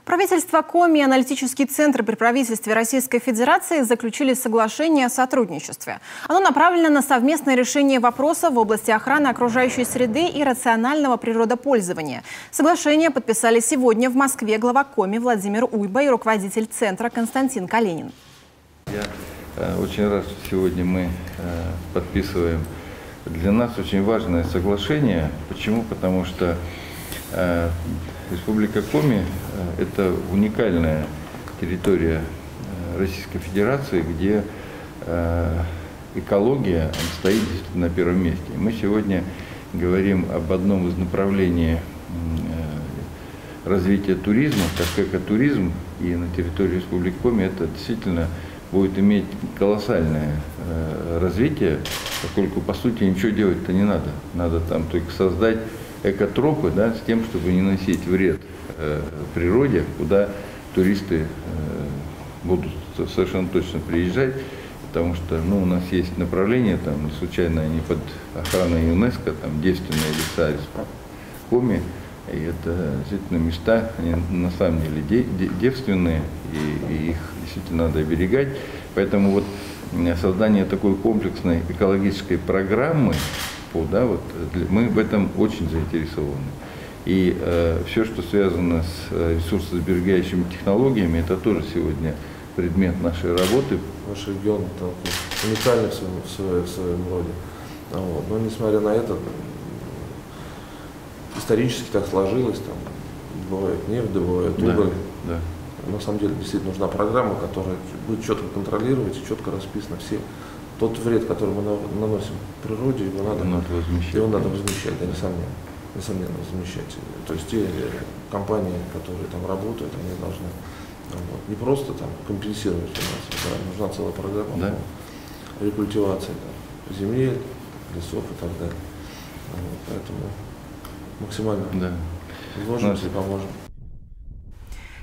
Правительство Коми и аналитический центр при правительстве Российской Федерации заключили соглашение о сотрудничестве. Оно направлено на совместное решение вопросов в области охраны окружающей среды и рационального природопользования. Соглашение подписали сегодня в Москве глава Коми Владимир Уйба и руководитель центра Константин Калинин. Я очень рад, что сегодня мы подписываем для нас очень важное соглашение. Почему? Потому что Республика Коми – это уникальная территория Российской Федерации, где экология стоит на первом месте. Мы сегодня говорим об одном из направлений развития туризма, как экотуризм, и на территории Республики Коми это действительно будет иметь колоссальное развитие, поскольку, по сути, ничего делать-то не надо. Надо там только создать экотропы, да, с тем, чтобы не носить вред природе, куда туристы будут совершенно точно приезжать, потому что у нас есть направление, там, не случайно они под охраной ЮНЕСКО, там, девственные леса Коми, и это действительно места, они на самом деле девственные, и их действительно надо оберегать. Поэтому вот создание такой комплексной экологической программы, мы в этом очень заинтересованы. И все, что связано с ресурсосберегающими технологиями, это тоже сегодня предмет нашей работы. Наш регион уникальный в своем роде. Но несмотря на это, исторически так сложилось, там бывает нефть, бывает уголь. Да. На самом деле действительно нужна программа, которая будет четко контролировать и четко расписано все. Тот вред, который мы наносим природе, его надо возмещать, да, несомненно возмещать. То есть те компании, которые там работают, они должны не просто там компенсировать финансово, нужна целая программа рекультивации земель, лесов и так далее. Поэтому максимально вложимся и поможем.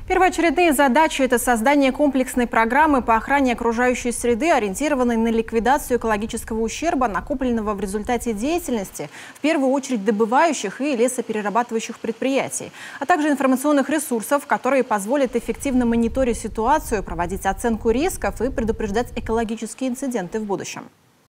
Первоочередные задачи – это создание комплексной программы по охране окружающей среды, ориентированной на ликвидацию экологического ущерба, накопленного в результате деятельности, в первую очередь добывающих и лесоперерабатывающих предприятий, а также информационных ресурсов, которые позволят эффективно мониторить ситуацию, проводить оценку рисков и предупреждать экологические инциденты в будущем.